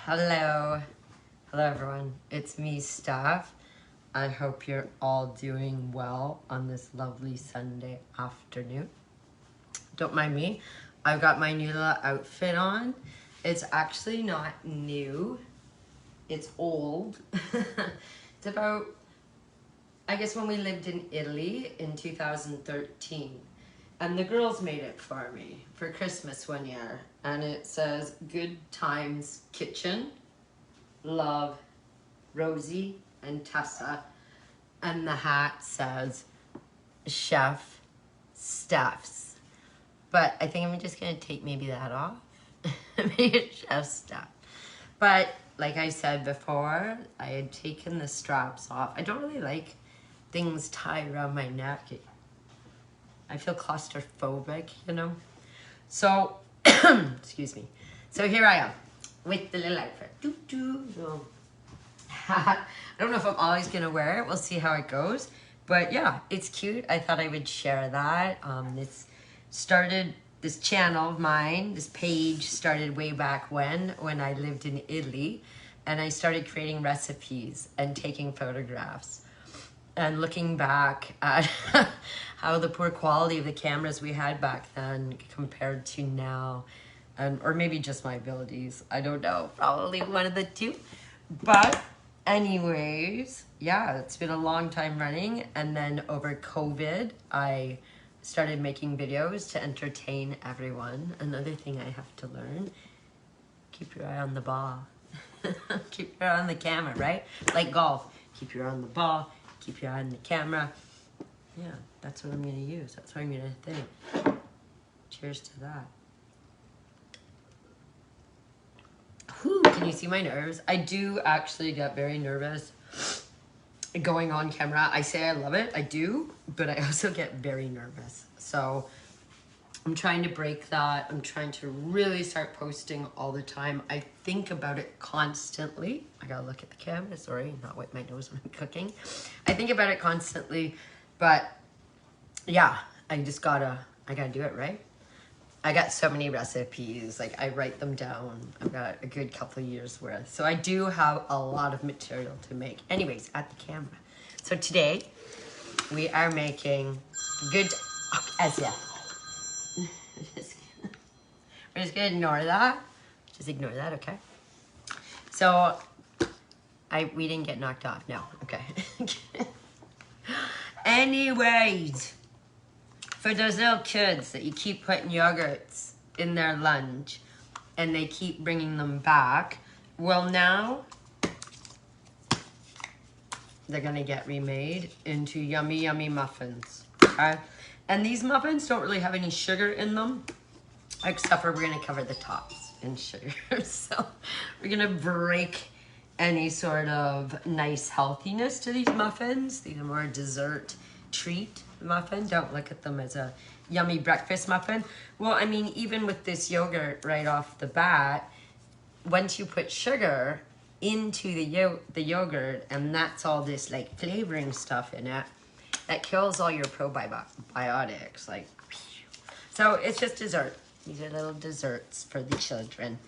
Hello everyone, it's me, Steph. I hope you're all doing well on this lovely Sunday afternoon. Don't mind me, I've got my new little outfit on. It's actually not new, it's old. It's about, I guess, when we lived in Italy in 2013. And the girls made it for me for Christmas one year. And it says, Good Times Kitchen, love, Rosie and Tessa. And the hat says, Chef Steph's. But I think I'm just gonna take maybe that off. Make it Chef Steph. But like I said before, I had taken the straps off. I don't really like things tied around my neck. I feel claustrophobic, you know? So, excuse me. So here I am with the little outfit. So, I don't know if I'm always gonna wear it. We'll see how it goes. But yeah, it's cute. I thought I would share that. This channel of mine, this page started way back when I lived in Italy. And I started creating recipes and taking photographs. And looking back at how the poor quality of the cameras we had back then compared to now, or maybe just my abilities, I don't know, probably one of the two. But anyways, yeah, it's been a long time running. And then over COVID, I started making videos to entertain everyone. Another thing I have to learn, keep your eye on the ball. Keep your eye on the camera, right? Like golf, keep your eye on the ball. Keep your eye on the camera. Yeah, that's what I'm gonna use. That's what I'm gonna think. Cheers to that. Whew, can you see my nerves? I do actually get very nervous going on camera. I say I love it, I do, but I also get very nervous. So I'm trying to break that. I'm trying to really start posting all the time. I think about it constantly. I gotta look at the camera, sorry, not wipe my nose when I'm cooking. I think about it constantly, but yeah, I gotta do it, right? I got so many recipes, like I write them down. I've got a good couple of years worth. So I do have a lot of material to make. Anyways, at the camera. So today, we are making as yeah. We're just gonna ignore that. Just ignore that, okay? So, we didn't get knocked off. No, okay. Anyways, for those little kids that you keep putting yogurts in their lunch and they keep bringing them back, well now, they're gonna get remade into yummy, yummy muffins, okay? And these muffins don't really have any sugar in them, except for we're gonna cover the tops in sugar. So we're gonna break any sort of nice healthiness to these muffins. These are more a dessert treat muffin. Don't look at them as a yummy breakfast muffin. Well, I mean, even with this yogurt right off the bat, once you put sugar into the yogurt, and that's all this like flavoring stuff in it, that kills all your probiotics, like, so it's just dessert. These are little desserts for the children.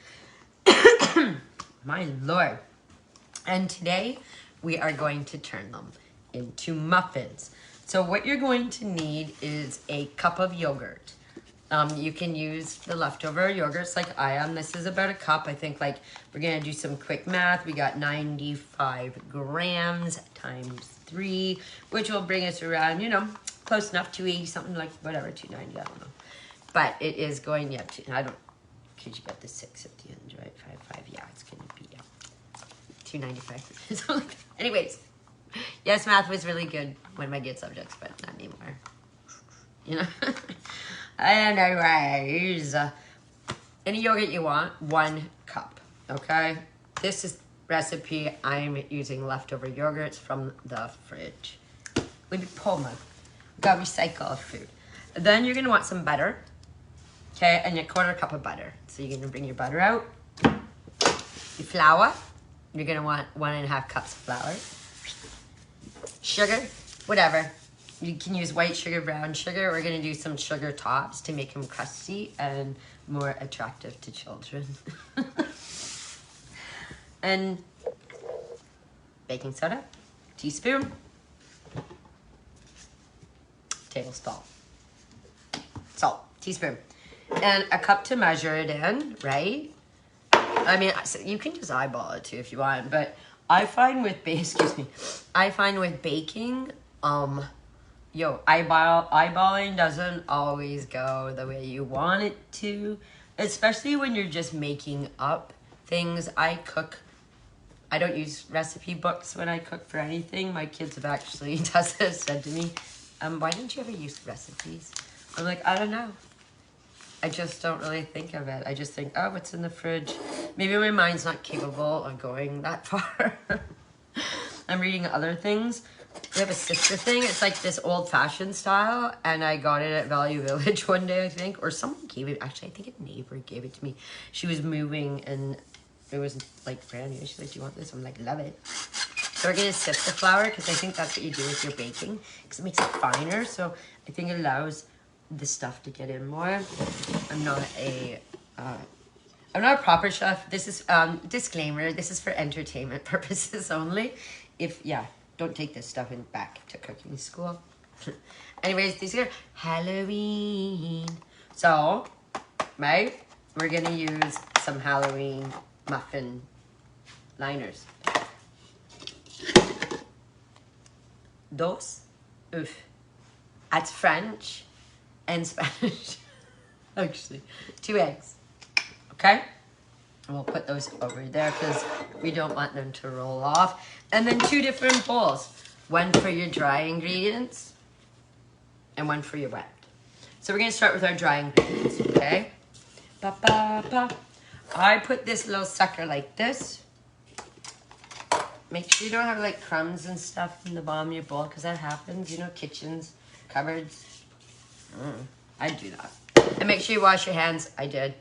My Lord. And today we are going to turn them into muffins. So what you're going to need is a cup of yogurt. You can use the leftover yogurts like I am. This is about a cup. I think like we're gonna do some quick math. We got 95 grams times 3, which will bring us around, you know, close enough, 280 something, like whatever, 290, I don't know. But it is going, yeah, because you got the 6 at the end, right? 5, yeah, it's gonna be, yeah, 295. Anyways, yes, math was really good when my good subjects, but not anymore, you know? Anyways, any yogurt you want, 1 cup, okay? This is recipe, I'm using leftover yogurts from the fridge. We got recycled food. Then you're gonna want some butter, okay? And a 1/4 cup of butter. So you're gonna bring your butter out. Your flour, you're gonna want 1.5 cups of flour. Sugar, whatever. You can use white sugar, brown sugar. We're gonna do some sugar tops to make them crusty and more attractive to children. And baking soda, teaspoon, table salt, teaspoon, and a cup to measure it in, right? I mean, you can just eyeball it too if you want, but I find with baking, eyeballing doesn't always go the way you want it to, especially when you're just making up things. I don't use recipe books when I cook for anything. My kids have actually said to me, why don't you ever use recipes? I'm like, I don't know. I just don't really think of it. I just think, oh, what's in the fridge? Maybe my mind's not capable of going that far. I'm reading other things. We have a sister thing. It's like this old-fashioned style, and I got it at Value Village one day, I think, or someone gave it. Actually, I think a neighbor gave it to me. She was moving, and it was like brand new. She's like, do you want this? I'm like, love it. So we're gonna sift the flour because I think that's what you do with your baking because it makes it finer. So I think it allows the stuff to get in more. I'm not a proper chef. This is disclaimer. This is for entertainment purposes only. Don't take this stuff back to cooking school. Anyways, these are Halloween. So, right, we're gonna use some Halloween muffin liners. Dos, that's French and Spanish. Actually, 2 eggs. Okay? And we'll put those over there because we don't want them to roll off. And then 2 different bowls. One for your dry ingredients and one for your wet. So we're going to start with our dry ingredients, okay? I put this little sucker like this. Make sure you don't have like crumbs and stuff in the bottom of your bowl because that happens. You know, kitchens, cupboards. I do that. And make sure you wash your hands. I did.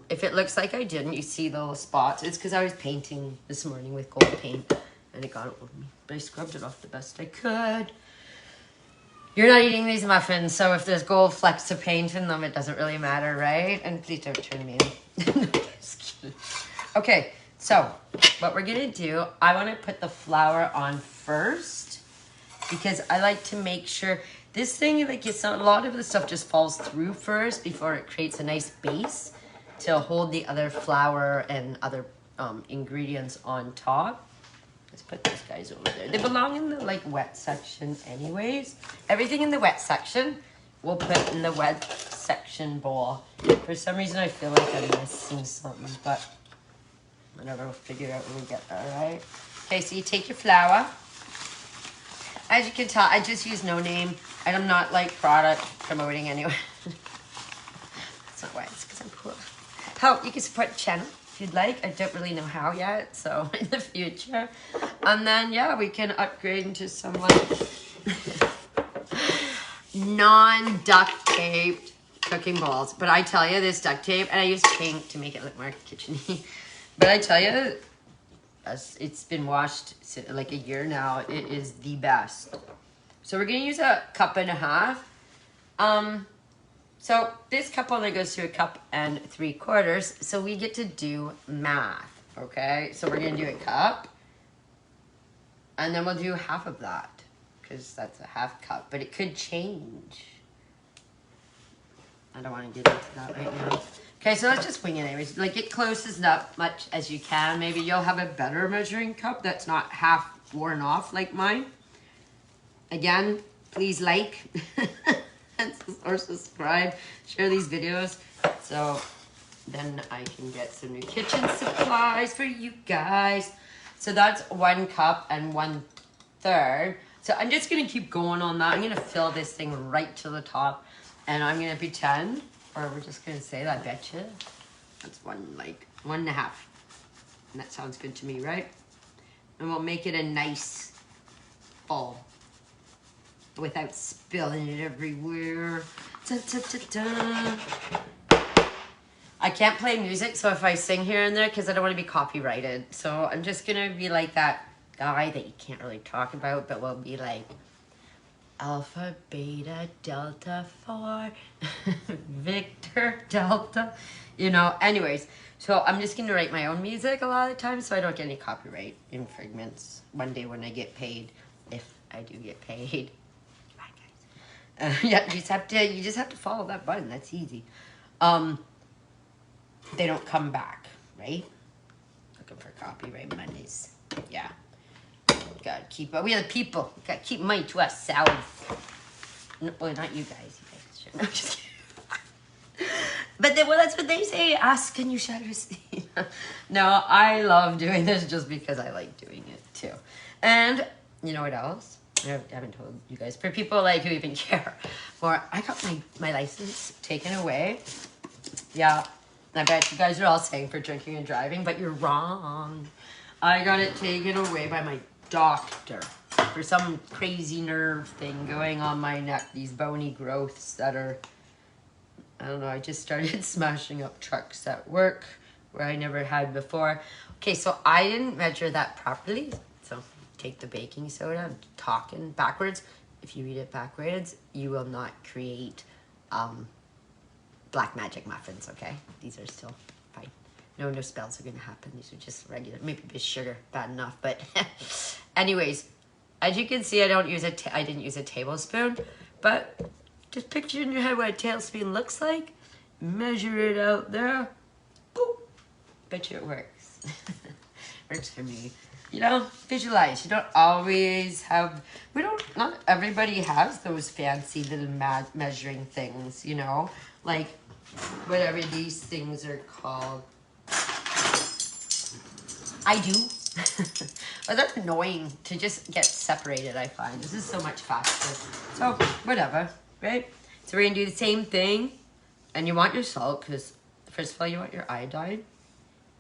If it looks like I didn't, you see the little spots. It's because I was painting this morning with gold paint and it got over me. But I scrubbed it off the best I could. You're not eating these muffins, so if there's gold flecks of paint in them, it doesn't really matter, right? And please don't turn me in. Just kidding. Okay, so what we're gonna do, I wanna put the flour on first because I like to make sure this thing, like a lot of the stuff just falls through first before it creates a nice base to hold the other flour and other ingredients on top. Let's put these guys over there. They belong in the like wet section anyways. Everything in the wet section we'll put in the wet section bowl. For some reason I feel like I'm missing something, but whatever, we'll figure it out when we get there, right? Okay, so you take your flour. As you can tell, I just use no name. And I'm not like product promoting anyway. That's not why, it's because I'm cool. Oh, you can support the channel if you'd like. I don't really know how yet, so in the future. And then, yeah, we can upgrade into some like non-duct taped cooking bowls. But I tell you, this duct tape, and I use pink to make it look more kitchen-y. But I tell you, it's been washed like a year now. It is the best. So we're going to use 1.5 cups. So this cup only goes to 1 3/4 cups. So we get to do math, okay? So we're going to do 1 cup. And then we'll do half of that because that's a 1/2 cup. But it could change. I don't want to get into that right now. Okay, so let's just wing it anyways. Like, get close as much as you can. Maybe you'll have a better measuring cup that's not half worn off like mine. Again, please like or subscribe, share these videos so then I can get some new kitchen supplies for you guys. So that's 1 cup and 1/3. So I'm just gonna keep going on that. I'm gonna fill this thing right to the top and I'm gonna pretend, or we're just gonna say that, I bet you. That's 1.5. And that sounds good to me, right? And we'll make it a nice ball without spilling it everywhere. Dun, dun, dun, dun. I can't play music, so if I sing here and there, because I don't want to be copyrighted. So I'm just going to be like that guy that you can't really talk about, but will be like, Alpha, Beta, Delta, 4, Victor, Delta, you know, anyways. So I'm just going to write my own music a lot of the time so I don't get any copyright infringements one day when I get paid, if I do get paid. Bye, guys. Yeah, you just have to follow that button. That's easy. They don't come back, right? Looking for copyright Mondays. Yeah. Gotta keep, we are the people. Gotta keep money to ourselves. No, well, not you guys. You guys should. No, I'm just kidding. But then, well, that's what they say. Ask and you shall receive. No, I love doing this just because I like doing it too. And you know what else? I haven't told you guys. For people like who even care more, I got my license taken away. Yeah, I bet you guys are all saying for drinking and driving, but you're wrong. I got it taken away by my doctor for some crazy nerve thing going on my neck. These bony growths that are, I don't know, I just started smashing up trucks at work where I never had before. Okay, so I didn't measure that properly. So take the baking soda, I'm talking backwards. If you read it backwards, you will not create black magic muffins, okay? These are still fine. No spells are gonna happen. These are just regular, maybe a bit sugar, bad enough. But anyways, as you can see, I didn't use a tablespoon, but just picture in your head what a tablespoon looks like. Measure it out there. Boop. Bet you it works. Works for me. You know, visualize. You don't always have, not everybody has those fancy little measuring things, you know? Like, whatever these things are called. I do. But they're annoying to just get separated, I find. This is so much faster. So, whatever, right? So we're going to do the same thing. And you want your salt, because first of all, you want your iodine.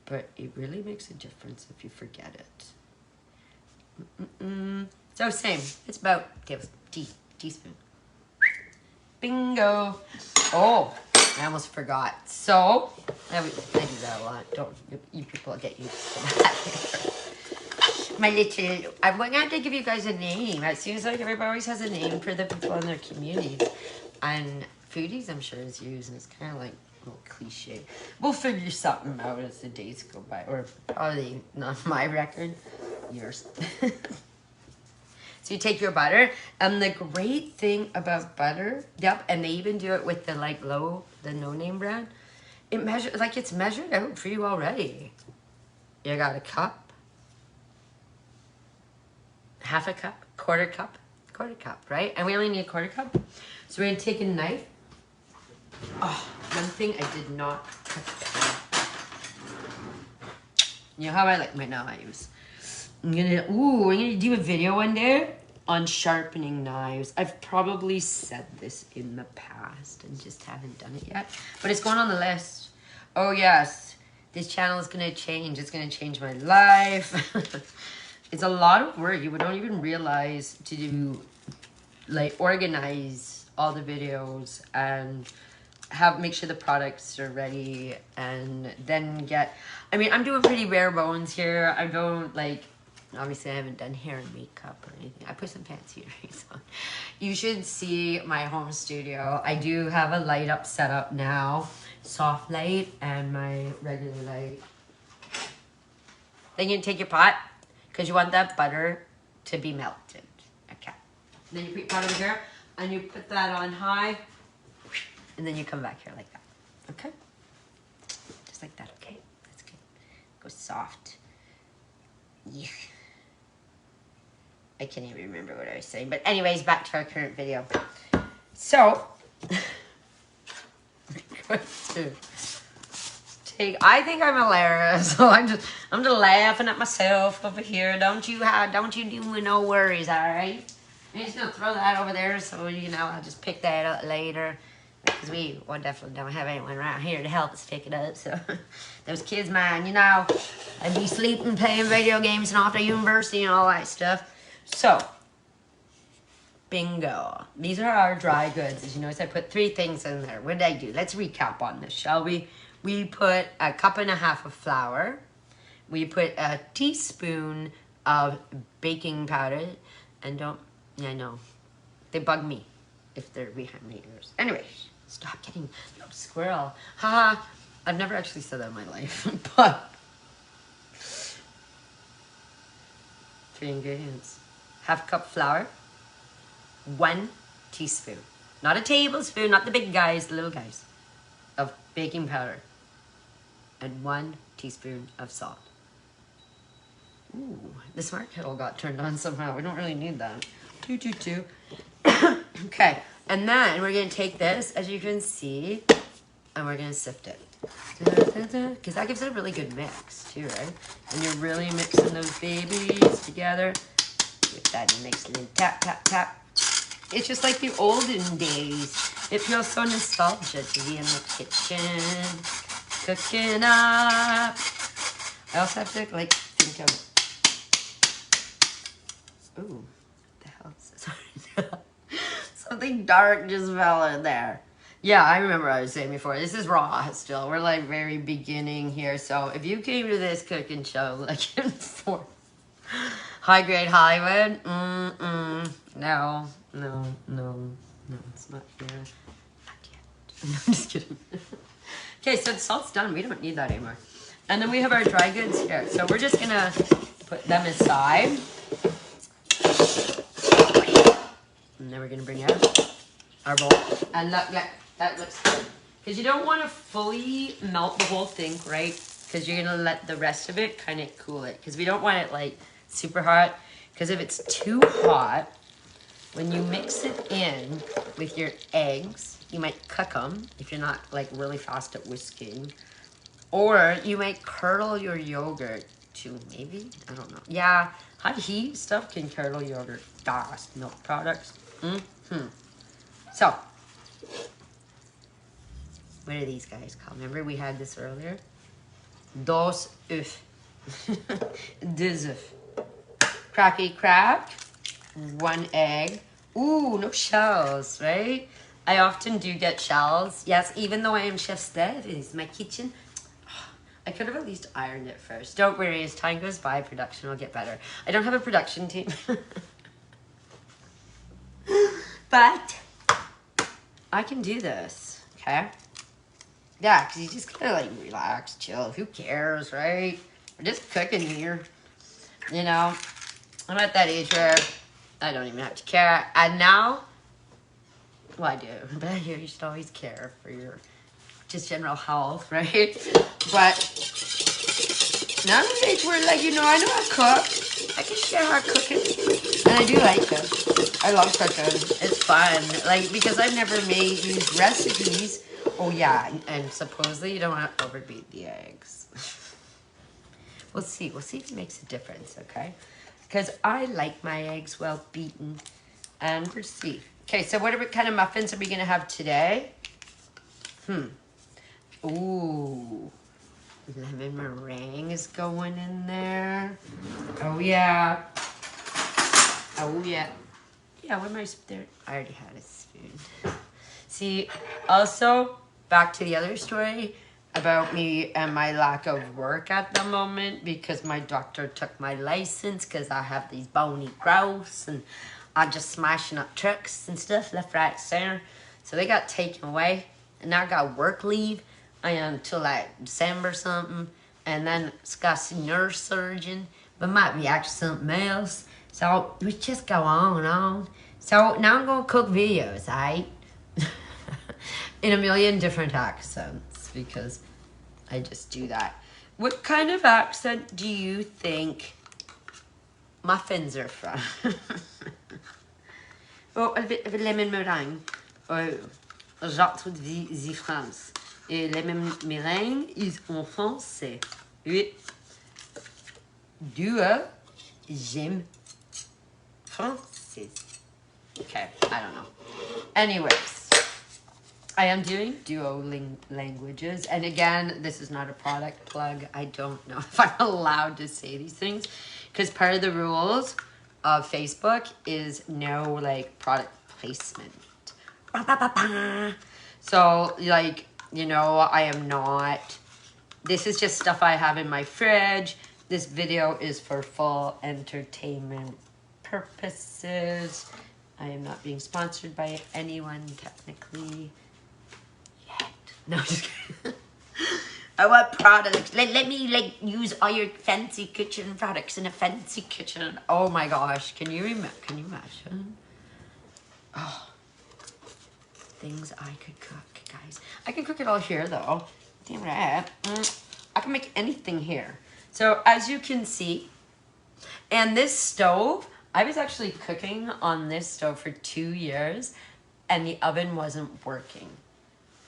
But it really makes a difference if you forget it. So same. It's about teaspoon. Bingo. Oh, I almost forgot. So, I do that a lot. Don't, you people get used to that. My little, I'm going to have to give you guys a name. It seems like everybody always has a name for the people in their communities. And foodies, I'm sure, is used, and it's kind of like a little cliche. We'll figure something out as the days go by. Or probably not my record, yours. So you take your butter, and the great thing about butter, yep, and they even do it with the the no-name brand. It's measured out for you already. You got a cup, half a cup, quarter cup, right? And we only need a quarter cup. So we're gonna take a knife. Oh, one thing I did not prepare. You know how I like my knives. I'm gonna do a video one day on sharpening knives. I've probably said this in the past and just haven't done it yet, but it's going on the list. Oh yes, this channel is gonna change. It's gonna change my life. It's a lot of work. You don't even realize to do, like, organize all the videos and make sure the products are ready, and then I'm doing pretty bare bones here. I don't obviously I haven't done hair and makeup or anything. I put some fancy earrings on. You should see my home studio. I do have a light up set up now, soft light and my regular light. Then you take your pot, because you want that butter to be melted. Okay. Then you put your pot over here and you put that on high, and then you come back here like that. Okay? Just like that, okay? That's good. Go soft. Yeah. I can't even remember what I was saying. But anyways, back to our current video. So, I think I'm hilarious. So I'm just laughing at myself over here. Don't you do no worries, all right? I'm just gonna throw that over there, so I'll just pick that up later. Because we definitely don't have anyone around here to help us pick it up. So those kids, man, I'd be sleeping, playing video games, and off to university and all that stuff. So, bingo. These are our dry goods. As you notice, I put 3 things in there. What did I do? Let's recap on this, shall we? We put 1.5 cups of flour. We put a teaspoon of baking powder. And I know. They bug me if they're behind my ears. Anyway, stop getting no squirrel. Haha. I've never actually said that in my life, but 3 ingredients. 1/2 cup flour, 1 teaspoon, not a tablespoon, not the big guys, the little guys, of baking powder, and 1 teaspoon of salt. Ooh, the smart kettle got turned on somehow. We don't really need that. 2. Okay, and then we're gonna take this, as you can see, and we're gonna sift it. Because that gives it a really good mix too, right? And you're really mixing those babies together. With that nice little tap, tap, tap. It's just like the olden days. It feels so nostalgic to be in the kitchen, cooking up. I also have to like think of, ooh, the hell is this? Sorry. Something dark just fell in there. Yeah, I remember what I was saying before. This is raw still. We're like very beginning here. So if you came to this cooking show looking for high grade Hollywood, no, it's not here. Not yet. No, I'm just kidding. Okay, so the salt's done. We don't need that anymore. And then we have our dry goods here. So we're just gonna put them aside. And then we're gonna bring out our bowl. And look, yeah, that looks good. Because you don't want to fully melt the whole thing, right? Because you're gonna let the rest of it kind of cool it. Because we don't want it like super hot. Because if it's too hot, when you mix it in with your eggs, you might cook them if you're not like really fast at whisking. Or you might curdle your yogurt too, maybe? I don't know. Yeah, hot heat stuff can curdle yogurt fast. Milk products. So, what are these guys called? Remember we had this earlier? Dos œufs. Deux œufs. Cracky crack. 1 egg. Ooh, no shells, right? I often do get shells. Yes, even though I am chef Steph, it is my kitchen. I could have at least ironed it first. Don't worry, as time goes by, production will get better. I don't have a production team. But I can do this, okay? Yeah, because you just gotta like relax, chill. Who cares, right? We're just cooking here. You know, I'm at that age where I don't even have to care. And now, well, I do. But you should always care for your just general health, right? But now I'm at the age where, like, you know, I know how to cook. I can share how to cook it. And I do like it. I love cooking. It's fun. Like, because I've never made these recipes. Oh, yeah. And supposedly you don't want to overbeat the eggs. We'll see. We'll see if it makes a difference, okay? Because I like my eggs well beaten. And we'll see. Okay, so what kind of muffins are we going to have today? Ooh. Lemon meringue is going in there. Oh, yeah. Oh, yeah. Yeah, where my spoon? I already had a spoon. See, also, back to the other story about me and my lack of work at the moment because my doctor took my license because I have these bony growths and I'm just smashing up trucks and stuff left, right, center. So they got taken away and now I got work leave until like December something. And then it's got a neurosurgeon, but might be actually something else. So we just go on and on. So now I'm going to cook videos, right? In a million different accents because I just do that. What kind of accent do you think muffins are from? Oh, avec lemon meringue. Oh, j'entends de France. Et lemon meringue is en français. Oui. Duo, j'aime français. Okay, I don't know. Anyways, I am doing Duolingo languages. And again, this is not a product plug. I don't know if I'm allowed to say these things. Because part of the rules of Facebook is no, like, product placement. So, like, you know, I am not. This is just stuff I have in my fridge. This video is for full entertainment purposes. I am not being sponsored by anyone technically yet. No, just kidding. I want products. Let me like use all your fancy kitchen products in a fancy kitchen. Oh my gosh, can you imagine? Oh, things I could cook, guys. I can cook it all here though. Damn right. I can make anything here. So as you can see, and this stove, I was actually cooking on this stove for 2 years and the oven wasn't working.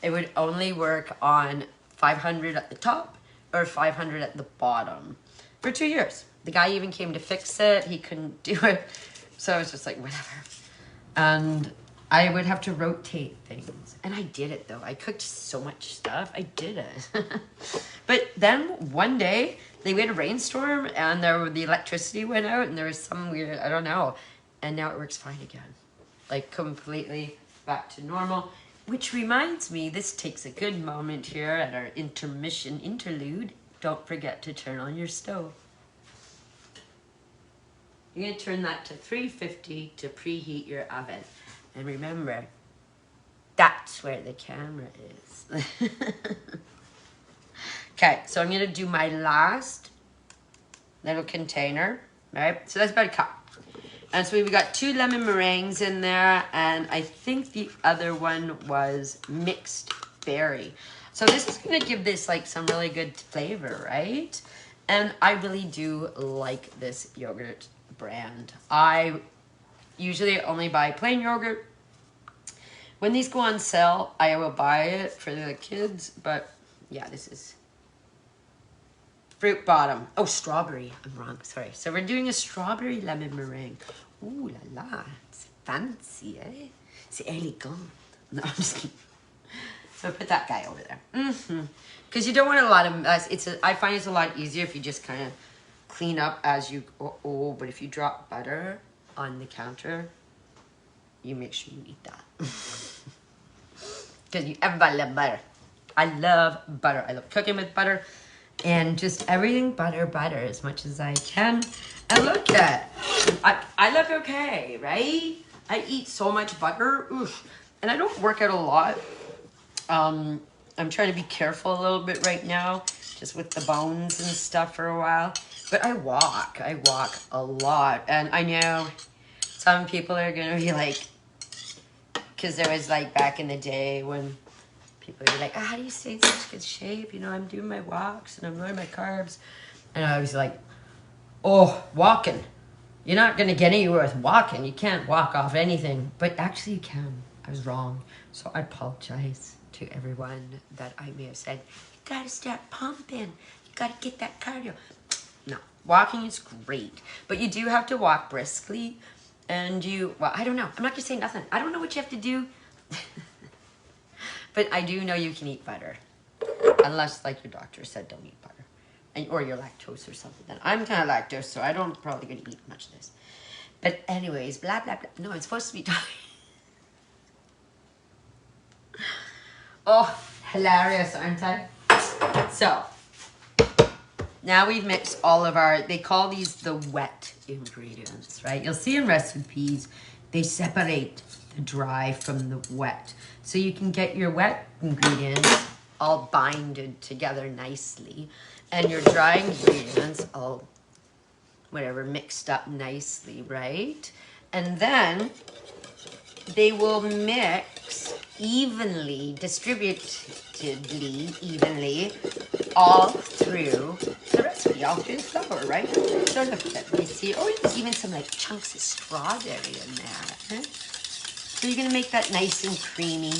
It would only work on 500 at the top or 500 at the bottom for 2 years. The guy even came to fix it. He couldn't do it. So I was just like, whatever. And I would have to rotate things. And I did it though. I cooked so much stuff. I did it. But then one day we had a rainstorm and the electricity went out and there was some weird, I don't know. And now it works fine again. Like completely back to normal. Which reminds me, this takes a good moment here at our interlude. Don't forget to turn on your stove. You're going to turn that to 350 to preheat your oven. And remember, that's where the camera is. Okay, so I'm going to do my last little container, right? So that's about a cup. And so we've got 2 lemon meringues in there, and I think the other one was mixed berry. So this is going to give this like some really good flavor, right? And I really do like this yogurt brand. I usually only buy plain yogurt. When these go on sale, I will buy it for the kids, but yeah, this is fruit bottom. Oh, strawberry. I'm wrong. Sorry. So we're doing a strawberry lemon meringue. Ooh la la. It's fancy, eh? C'est élégant. No, I'm just kidding. So put that guy over there. Because you don't want a lot of mess. I find it's a lot easier if you just kind of clean up as you go. But if you drop butter on the counter, you make sure you eat that. Because everybody loves butter. I love butter. I love cooking with butter. And just everything butter as much as I can. And look at, I look okay, right? I eat so much butter. Oof. And I don't work out a lot. I'm trying to be careful a little bit right now, just with the bones and stuff for a while. But I walk a lot. And I know some people are going to be like, because there was like back in the day when people would be like, oh, how do you stay in such good shape? You know, I'm doing my walks and I'm doing my carbs. And I was like, oh, walking. You're not going to get anywhere with walking. You can't walk off anything. But actually you can. I was wrong. So I apologize to everyone that I may have said, you got to start pumping. You got to get that cardio. No, walking is great. But you do have to walk briskly. And well, I don't know. I'm not going to say nothing. I don't know what you have to do. But I do know you can eat butter. Unless, like your doctor said, don't eat butter. Or you're lactose or something. Then I'm kind of lactose, so I don't probably going to eat much of this. But anyways, blah, blah, blah. No, I'm supposed to be talking. Oh, hilarious, aren't I? So, now we've mixed all of our, they call these the wet ingredients, right? You'll see in recipes, they separate the dry from the wet. So you can get your wet ingredients all binded together nicely. And your dry ingredients all, whatever, mixed up nicely, right? And then they will mix evenly, distributedly, evenly, all through the recipe, all through the flour, right? So look at that. You see, oh, there's even some like chunks of strawberry in there. Huh? So you're gonna make that nice and creamy.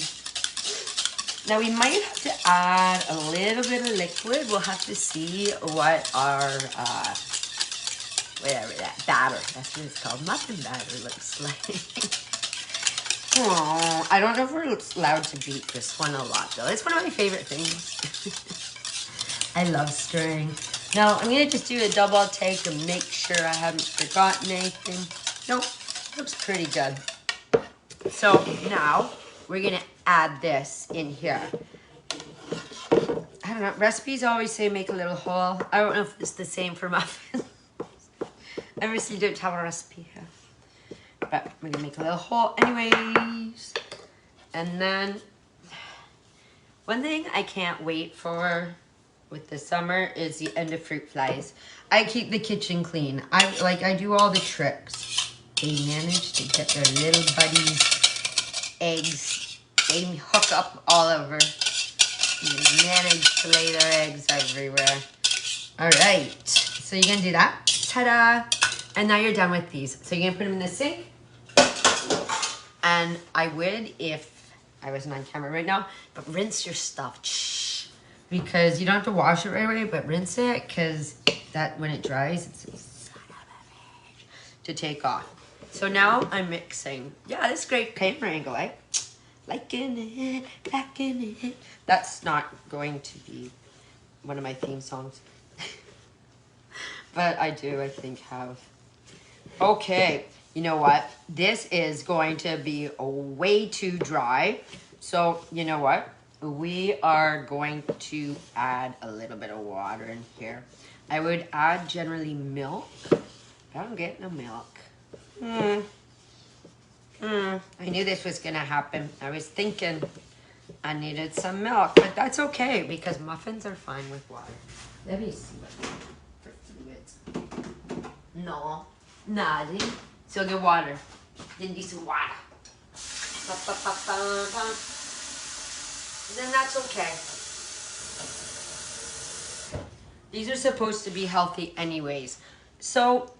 Now we might have to add a little bit of liquid. We'll have to see what our, whatever that batter, that's what it's called, muffin batter looks like. Oh, I don't know if we're allowed to beat this one a lot though. It's one of my favorite things. I love stirring. Now I'm gonna just do a double take to make sure I haven't forgotten anything. Nope, looks pretty good. So now we're gonna add this in here. I don't know, recipes always say make a little hole. I don't know if it's the same for muffins. I obviously don't have a recipe here. but we're gonna make a little hole anyways. And then, one thing I can't wait for with the summer is the end of fruit flies. I keep the kitchen clean. I do all the tricks. They manage to get their little buddies' eggs. They hook up all over. They manage to lay their eggs everywhere. All right, so you're gonna do that. Ta-da! And now you're done with these. So you're gonna put them in the sink. And I would, if I wasn't on camera right now, but rinse your stuff. Shh. Because you don't have to wash it right away, but rinse it, because that when it dries, it's a son of a bitch to take off. So now I'm mixing. Yeah, this is great camera angle, eh? Liking it, liking it. That's not going to be one of my theme songs. But I do, I think, have. Okay, you know what? This is going to be way too dry. So, you know what? We are going to add a little bit of water in here. I would add generally milk. I don't get no milk. I knew this was gonna happen. I was thinking I needed some milk, but that's okay because muffins are fine with water. Let me see what for fluids. No, nothing. So get water. Then do some water. Then that's okay. These are supposed to be healthy anyways. So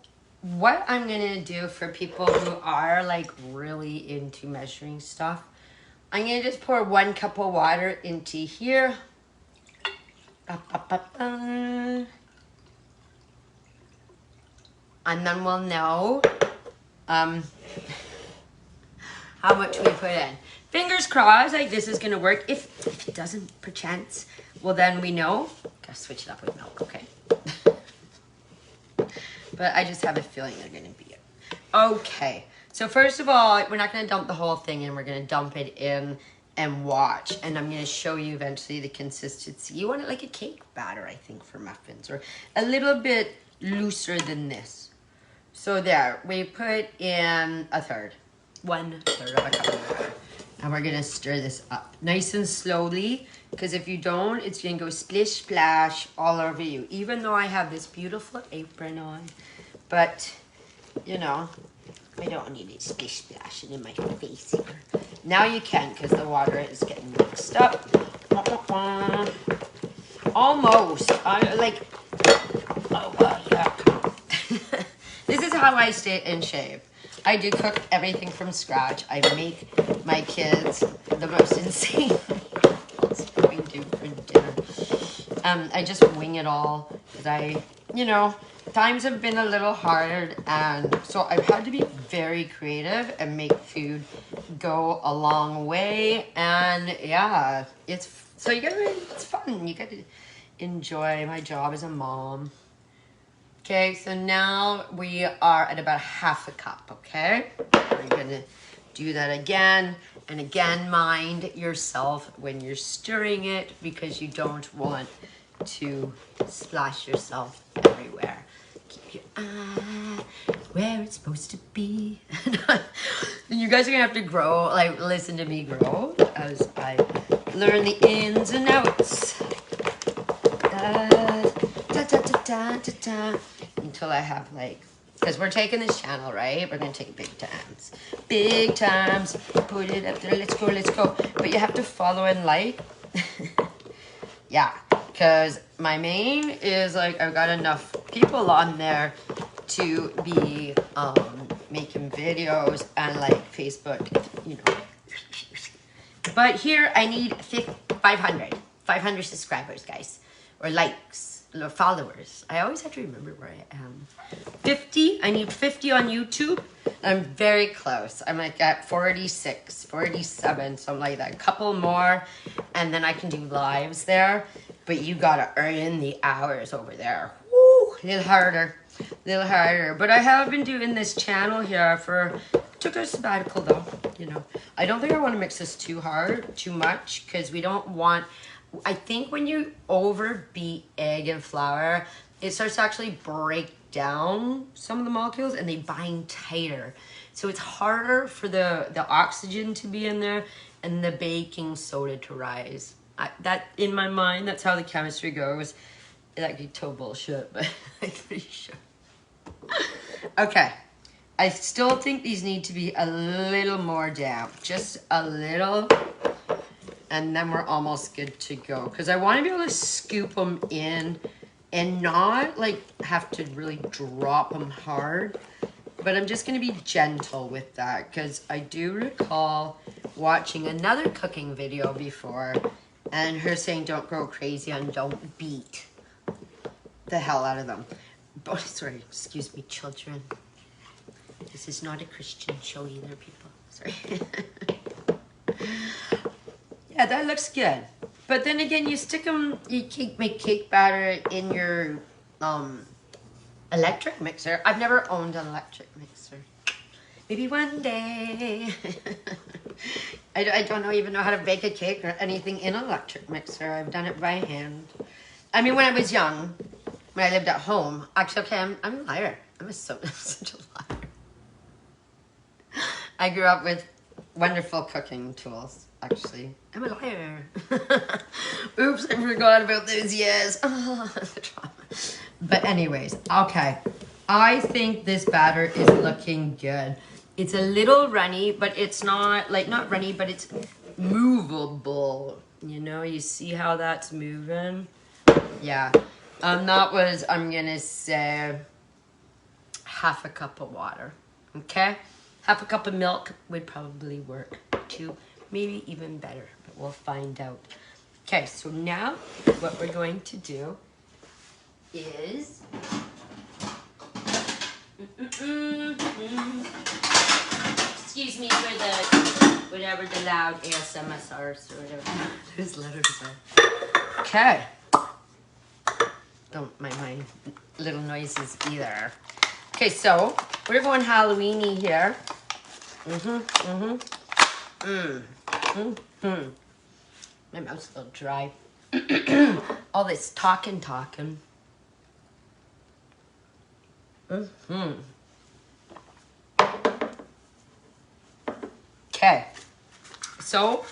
what I'm gonna do for people who are like really into measuring stuff, I'm gonna just pour 1 cup of water into here. And then we'll know how much we put in. Fingers crossed, like this is gonna work. If it doesn't, perchance, well then we know. Gotta switch it up with milk, okay? But I just have a feeling they're gonna be it. Okay, so first of all, we're not gonna dump the whole thing in. We're gonna dump it in and watch. And I'm gonna show you eventually the consistency. You want it like a cake batter, I think, for muffins, or a little bit looser than this. So there, we put in 1/3 of a cup of water. And we're gonna stir this up nice and slowly, because if you don't, it's gonna go splish splash all over you. Even though I have this beautiful apron on, but you know, I don't need it splish splashing in my face here. Now you can, because the water is getting mixed up. Almost. Oh god, yeah. This is how I stay in shape. I do cook everything from scratch. I make my kids the most insane things we do for dinner. I just wing it all because you know, times have been a little hard, and so I've had to be very creative and make food go a long way. And yeah, it's fun. You get to enjoy my job as a mom. Okay, so now we are at about 1/2 cup, okay? We're gonna do that again, and again, mind yourself when you're stirring it, because you don't want to splash yourself everywhere. Keep your eye where it's supposed to be. You guys are gonna have to grow, like listen to me grow as I learn the ins and outs. Until I have like, because we're taking this channel, right? We're gonna take it big times. Big times. Put it up there. Let's go, let's go. But you have to follow and like. Yeah, because my main is like, I've got enough people on there to be making videos and like Facebook, you know. But here I need 500 subscribers, guys, or likes. Followers. I always have to remember where I am. 50. I need 50 on YouTube. I'm very close. I'm like at 46, 47, something like that. A couple more, and then I can do lives there. But you gotta earn in the hours over there. Woo, a little harder. But I have been doing this channel here took a sabbatical though, you know. I don't think I want to mix this too much, because we don't want, I think when you overbeat egg and flour, it starts to actually break down some of the molecules and they bind tighter. So it's harder for the oxygen to be in there and the baking soda to rise. That, in my mind, that's how the chemistry goes. That could be total bullshit, but I'm pretty sure. Okay. I still think these need to be a little more damp. Just a little. And then we're almost good to go. Because I want to be able to scoop them in and not like have to really drop them hard. But I'm just going to be gentle with that. Because I do recall watching another cooking video before. And her saying don't go crazy and don't beat the hell out of them. But, sorry, excuse me, children. This is not a Christian show either, people. Sorry. Yeah, that looks good. But then again, you stick them, you make cake batter in your electric mixer. I've never owned an electric mixer. Maybe one day. I don't even know how to bake a cake or anything in an electric mixer. I've done it by hand. I mean, when I was young, when I lived at home. Actually, okay, I'm a liar. I'm such a liar. I grew up with wonderful cooking tools, actually. I'm a liar. Oops, I forgot about those years. Oh, the trauma. But anyways, okay. I think this batter is looking good. It's a little runny, but it's not, like, not runny, but it's movable. You know, you see how that's moving? Yeah. That was, I'm going to say, half a cup of water. Okay? Half a cup of milk would probably work too. Maybe even better, but we'll find out. Okay, so now what we're going to do is... Excuse me for the, whatever the loud ASMRs or whatever those letters are. Okay. Don't mind my little noises either. Okay, so we're going Halloweeny here. My mouth's a little dry. All this talking. Okay, so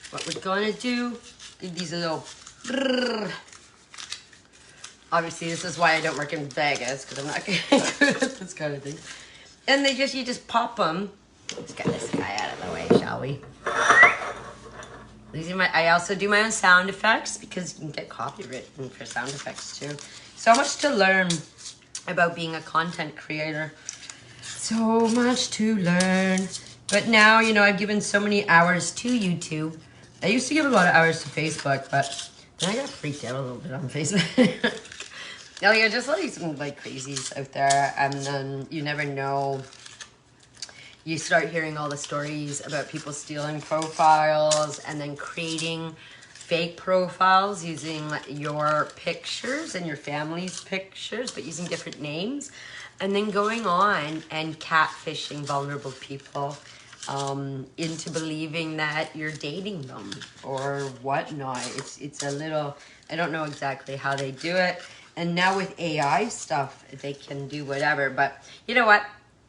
what we're gonna do, give these a little. Obviously, this is why I don't work in Vegas, because I'm not good at this kind of thing. And you just pop them. Let's get this guy out of the way, shall we? I also do my own sound effects, because you can get copywritten for sound effects too. So much to learn about being a content creator. So much to learn. But now, you know, I've given so many hours to YouTube. I used to give a lot of hours to Facebook, but then I got freaked out a little bit on Facebook. No, you're just like some like crazies out there, and then you never know. You start hearing all the stories about people stealing profiles and then creating fake profiles using your pictures and your family's pictures, but using different names, and then going on and catfishing vulnerable people into believing that you're dating them or whatnot. It's a little, I don't know exactly how they do it. And now with AI stuff, they can do whatever. But you know what?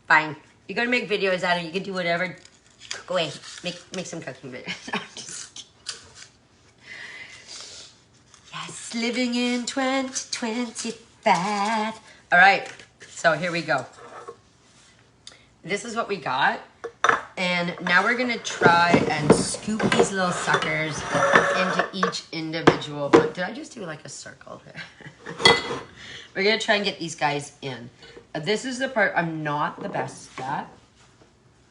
Fine. You're going to make videos out of it. You can do whatever. Cook away. Make some cooking videos. I'm just yes, living in 2025. All right. So here we go. This is what we got. And now we're going to try and scoop these little suckers into each individual. But did I just do like a circle there? We're going to try and get these guys in. This is the part I'm not the best at.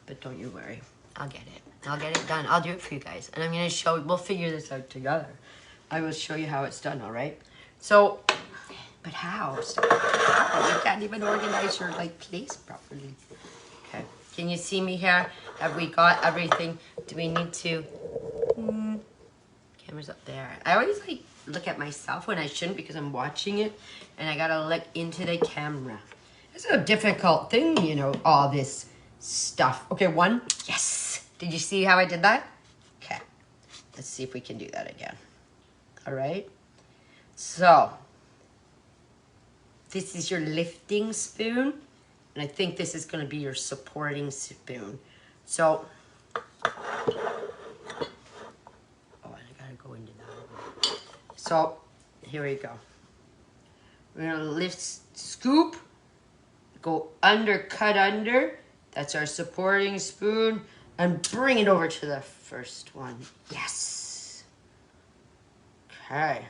But don't you worry. I'll get it. I'll get it done. I'll do it for you guys. And I'm going to show, we'll figure this out together. I will show you how it's done, all right? So, but how? You can't even organize your like place properly. Okay. Can you see me here? Have we got everything? Do we need to... Camera's up there. I always like look at myself when I shouldn't because I'm watching it. And I gotta look into the camera. It's a difficult thing, you know, all this stuff. Okay, one. Yes. Did you see how I did that? Okay. Let's see if we can do that again. All right. So, this is your lifting spoon. And I think this is going to be your supporting spoon. So, oh, I gotta go into that. So, here we go. We're gonna lift, scoop, go under, cut under. That's our supporting spoon. And bring it over to the first one. Yes. Okay.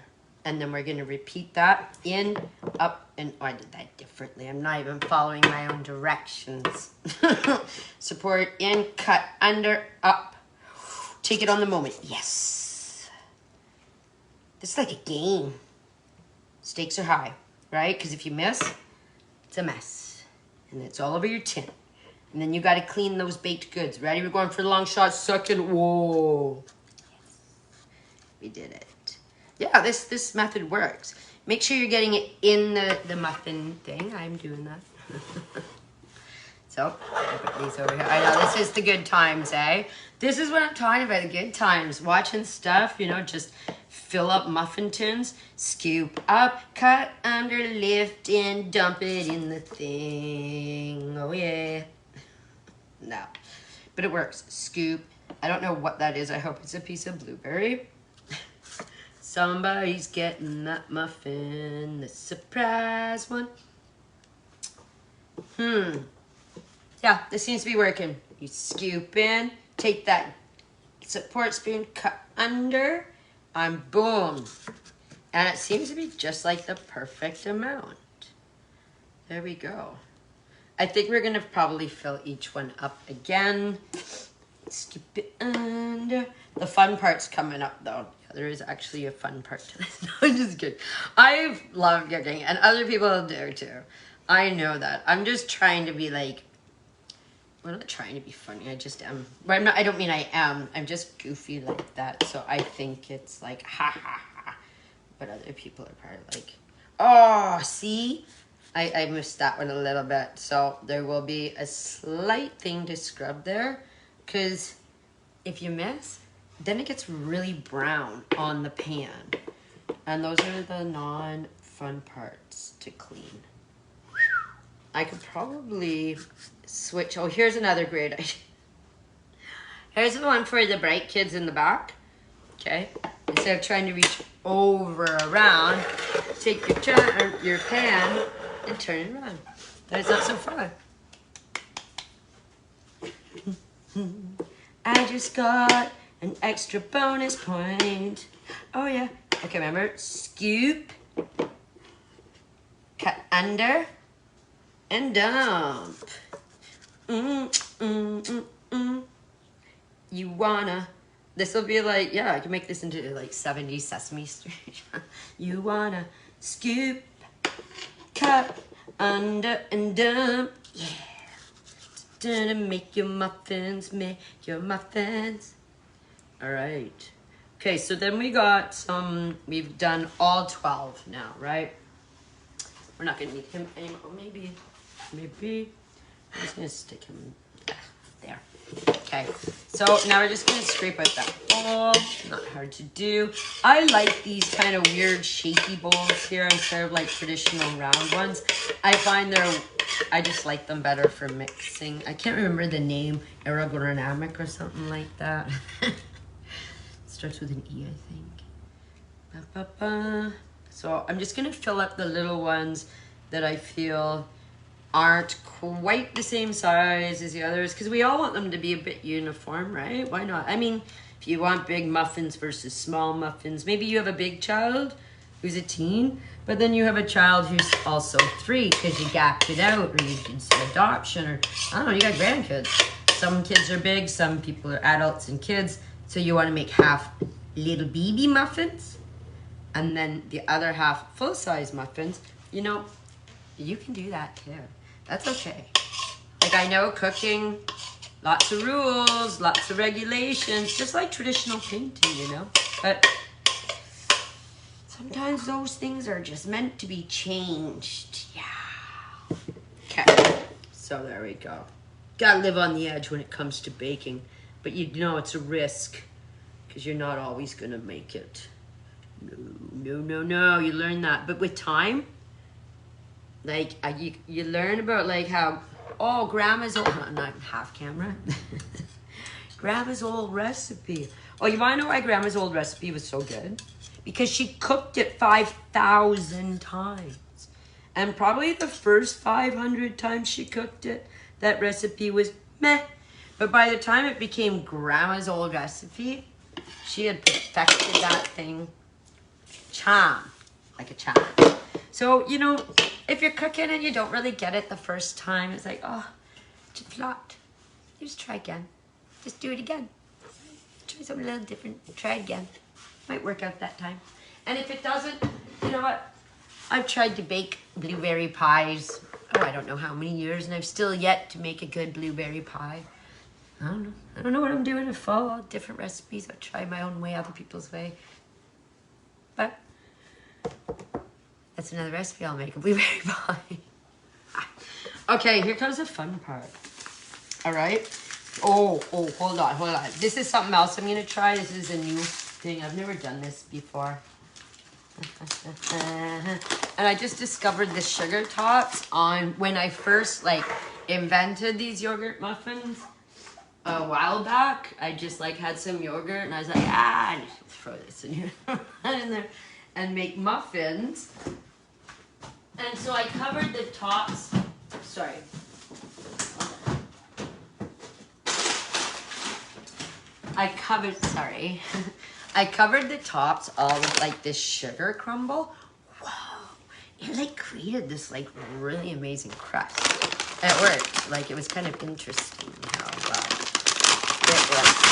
And then we're gonna repeat that. In, up, and oh, I did that differently. I'm not even following my own directions. Support, in, cut, under, up. Take it on the moment. Yes. This is like a game. Stakes are high, right? Because if you miss, it's a mess. And it's all over your tin. And then you got to clean those baked goods. Ready? We're going for the long shot. Second. Whoa. Yes. We did it. Yeah, this method works. Make sure you're getting it in the muffin thing. I'm doing that. So, I'll put these over here. I know, this is the good times, eh? This is what I'm talking about, the good times. Watching stuff, you know, just fill up muffin tins, scoop up, cut under, lift in, dump it in the thing. Oh, yeah. No. But it works. Scoop. I don't know what that is. I hope it's a piece of blueberry. Somebody's getting that muffin, the surprise one. Yeah, this seems to be working. You scoop in, take that support spoon, cut under, and boom. And it seems to be just like the perfect amount. There we go. I think we're gonna probably fill each one up again. Scoop it under. The fun part's coming up though. Yeah, there is actually a fun part to this. No, I'm just kidding. I love cooking and other people do too. I know that. I'm just trying to be like, I'm not trying to be funny. I just am. But I'm not, I don't mean I am. I'm just goofy like that. So I think it's like, ha ha ha. But other people are probably like, oh, see? I missed that one a little bit. So there will be a slight thing to scrub there. Because if you miss, then it gets really brown on the pan. And those are the non-fun parts to clean. I could probably switch. Oh, here's another great idea. Here's the one for the bright kids in the back. Okay. Instead of trying to reach over around, take your pan and turn it around. That is not so fun. I just got an extra bonus point. Oh yeah. Okay, remember, scoop, cut under, and dump. You wanna, this will be like, yeah, I can make this into like 70s Sesame Street. You wanna scoop, cut, under, and dump. Yeah. Make your muffins, make your muffins. All right. Okay, so then we got some, we've done all 12 now, right? We're not gonna need him anymore. Maybe. I'm just gonna stick him there. Okay, so now we're just gonna scrape out that bowl. Not hard to do. I like these kind of weird shaky bowls here instead of like traditional round ones. I find I just like them better for mixing. I can't remember the name, aerodynamic or something like that. Starts with an E, I think. Ba, ba, ba. So I'm just gonna fill up the little ones that I feel aren't quite the same size as the others, because we all want them to be a bit uniform, right? Why not? I mean, if you want big muffins versus small muffins, maybe you have a big child who's a teen, but then you have a child who's also 3 because you gapped it out, or you did some adoption, or I don't know, you got grandkids. Some kids are big, some people are adults and kids, so you want to make half little baby muffins and then the other half full-size muffins. You know, you can do that too. That's okay. Like, I know cooking, lots of rules, lots of regulations, just like traditional painting, you know? But sometimes those things are just meant to be changed. Yeah. Okay, so there we go. Gotta live on the edge when it comes to baking. But you know it's a risk, because you're not always gonna make it. No, you learn that. But with time, like, you learn about like how Oh, Grandma's old, not half camera. Grandma's old recipe. Oh, you want to know why Grandma's old recipe was so good? Because she cooked it 5,000 times. And probably the first 500 times she cooked it, that recipe was meh. But by the time it became Grandma's old recipe, she had perfected that thing. Charm. Like a charm. So, you know, if you're cooking and you don't really get it the first time, it's like, oh, it flopped. Just try again. Just do it again. Try something a little different. Try it again. Might work out that time. And if it doesn't, you know what? I've tried to bake blueberry pies. Oh, I don't know how many years, and I've still yet to make a good blueberry pie. I don't know. I don't know what I'm doing. I follow different recipes. I try my own way, other people's way. But that's another recipe I'll make, a blueberry pie. Okay, here comes the fun part. All right. Oh, hold on. This is something else I'm going to try. This is a new thing. I've never done this before. And I just discovered the sugar tops on when I first invented these yogurt muffins a while back. I just had some yogurt and I was like, I need to throw this in here in there and make muffins. And so I covered the tops. Sorry. I covered the tops all with this sugar crumble. Whoa, it created this really amazing crust. And it worked. It was kind of interesting how it worked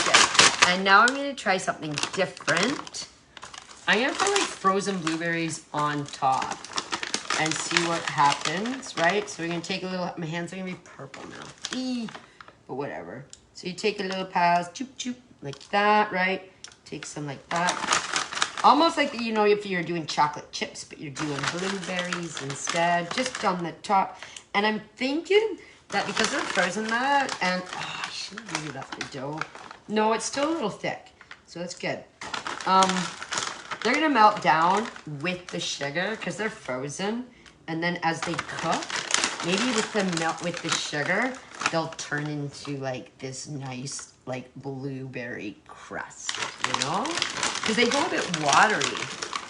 good. And now I'm gonna try something different. I'm gonna put frozen blueberries on top and see what happens, right? So we're gonna take a little, my hands are gonna be purple now. But whatever. So you take a little pause, choop choop, like that, right? Take some like that. Almost like, you know, if you're doing chocolate chips, but you're doing blueberries instead, just on the top. And I'm thinking that because they're frozen that, and I should have really left the dough. No, it's still a little thick, so that's good. They're gonna melt down with the sugar because they're frozen. And then as they cook, maybe with the sugar, they'll turn into this nice blueberry crust, you know? Because they go a bit watery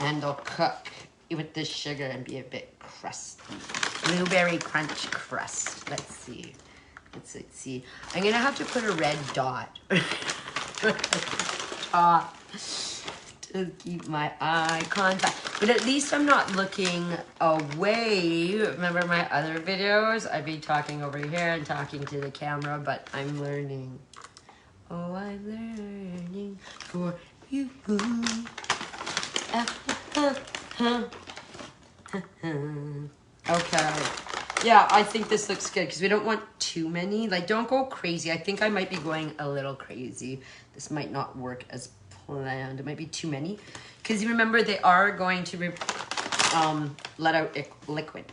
and they'll cook with the sugar and be a bit crusty. Blueberry crunch crust. Let's see. Let's see. I'm gonna have to put a red dot. To keep my eye contact. But at least I'm not looking away. Remember my other videos? I'd be talking over here and talking to the camera, but I'm learning. Oh, I'm learning for you. Okay. Yeah, I think this looks good because we don't want too many. Don't go crazy. I think I might be going a little crazy. This might not work as planned. It might be too many. Because you remember, they are going to let out liquid.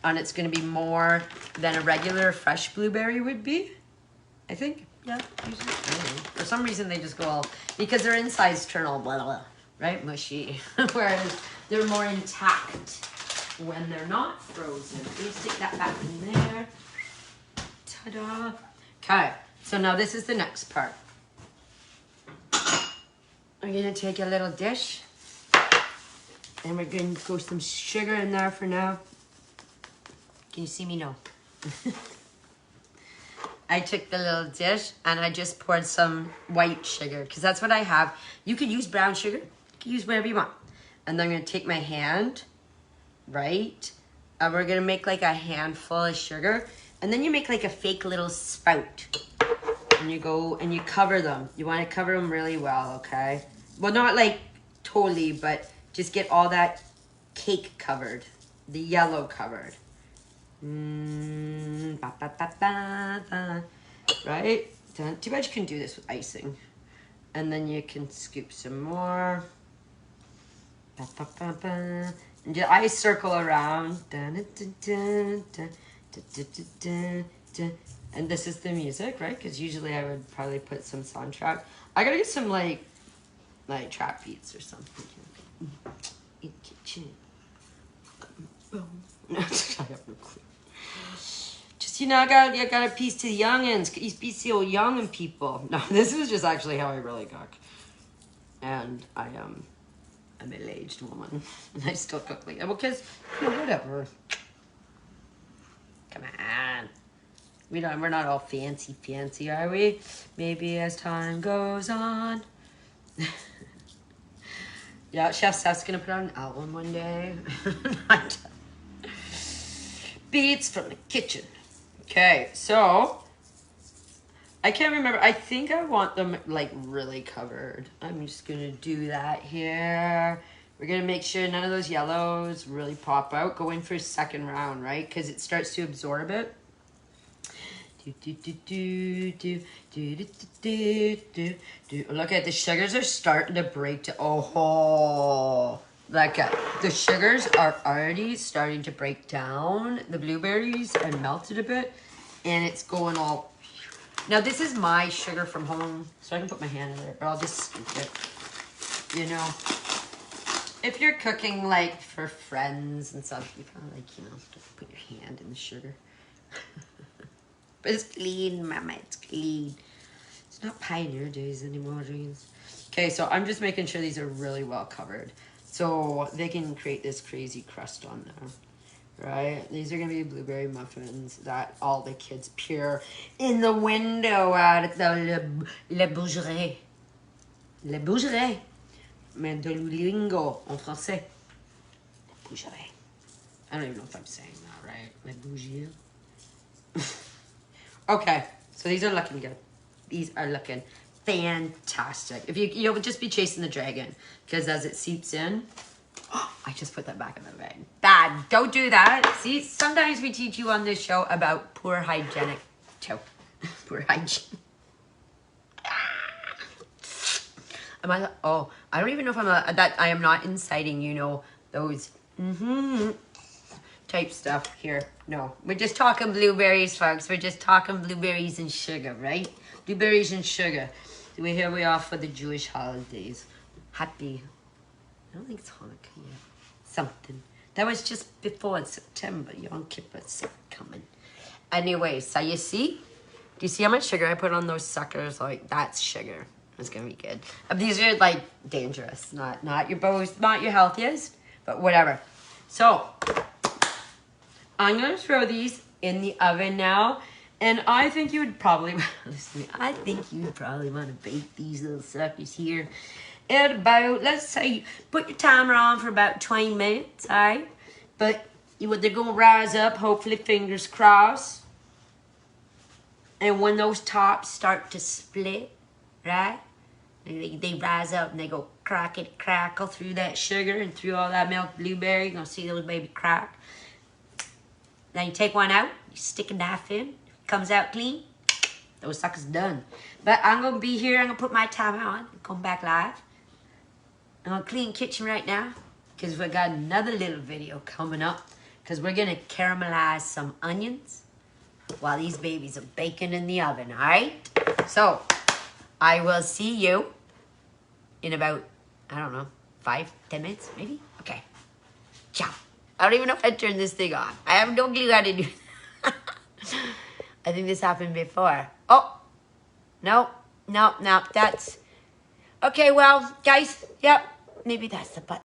And it's going to be more than a regular fresh blueberry would be. I think. Yeah, usually. For some reason, they just go all, because their insides turn all blah, blah, right? Mushy. Whereas they're more intact when they're not frozen. Let me stick that back in there. Ta-da. Okay, so now this is the next part. I'm gonna take a little dish and we're gonna go some sugar in there for now. Can you see me? No. I took the little dish and I just poured some white sugar because that's what I have. You could use brown sugar. You can use whatever you want. And then I'm gonna take my hand, right? And we're gonna make a handful of sugar. And then you make a fake little spout. And you go and you cover them. You wanna cover them really well, okay? Well, not totally, but just get all that cake covered. The yellow covered. Right? Too bad you can do this with icing. And then you can scoop some more. And I circle around. And this is the music, right? Because usually I would probably put some soundtrack. I gotta get some trap beats or something. In the kitchen. Boom. I have no clue. Just See, now I got a piece to the youngins. Piece to the old youngin people. No, this is just actually how I really cook. And I'm a middle-aged woman. And I still cook like that. Well, because, you know, whatever. Come on. We're not all fancy, are we? Maybe as time goes on. Yeah, Chef Seth's gonna put out an album one day. Beats from the kitchen. Okay, so I can't remember. I think I want them like really covered. I'm just gonna do that here. We're gonna make sure none of those yellows really pop out. Go in for a second round, right? Because it starts to absorb it. Look at the sugars are starting to break to like the sugars are already starting to break down. The blueberries are melted a bit, and it's going all. Now this is my sugar from home, so I can put my hand in there, but I'll just scoop it. You know, if you're cooking like for friends and stuff, you kind of like, you know, just put your hand in the sugar. But it's clean, mama, it's clean. It's not Pioneer Days anymore, dreams. Okay, so I'm just making sure these are really well covered so they can create this crazy crust on there, right? These are gonna be blueberry muffins that all the kids peer in the window at the Le Bougerie. Le Bougerie. Mais de lingo en français. Le Bougerie. I don't even know if I'm saying that right. Le Bougerie. Okay, so these are looking good. These are looking fantastic. If you'll just be chasing the dragon, because as it seeps in, I just put that back in the bag. Bad, don't do that. See, sometimes we teach you on this show about poor hygienic, poor hygiene. Am I? Oh, I don't even know if I am not inciting, you know, those type stuff here. No, we're just talking blueberries, folks. We're just talking blueberries and sugar, right? Blueberries and sugar. Here we are for the Jewish holidays. Happy. I don't think it's Hanukkah yet. Something. That was just before September. Yom Kippur's coming. Anyway, so you see? Do you see how much sugar I put on those suckers? Like, that's sugar. It's gonna be good. These are like dangerous. Not your healthiest, but whatever. So I'm gonna throw these in the oven now, and I think you would probably listen to me. I think you would probably want to bake these little suckers here at about, let's say, put your timer on for about 20 minutes, all right? But they're gonna rise up, hopefully, fingers crossed. And when those tops start to split, right? They rise up and they go crackle through that sugar and through all that milk blueberry. You're gonna see those baby crack. Then you take one out, you stick a knife in, comes out clean, those suckers done. But I'm gonna be here, I'm gonna put my timer on, come back live. I'm gonna clean kitchen right now, because we got another little video coming up, because we're gonna caramelize some onions while these babies are baking in the oven, all right? So, I will see you in about, I don't know, 5-10 minutes, maybe? Okay, ciao. I don't even know if I turned this thing on. I have no clue how to do that. I think this happened before. Oh, no, that's... Okay, well, guys, yep, maybe that's the button.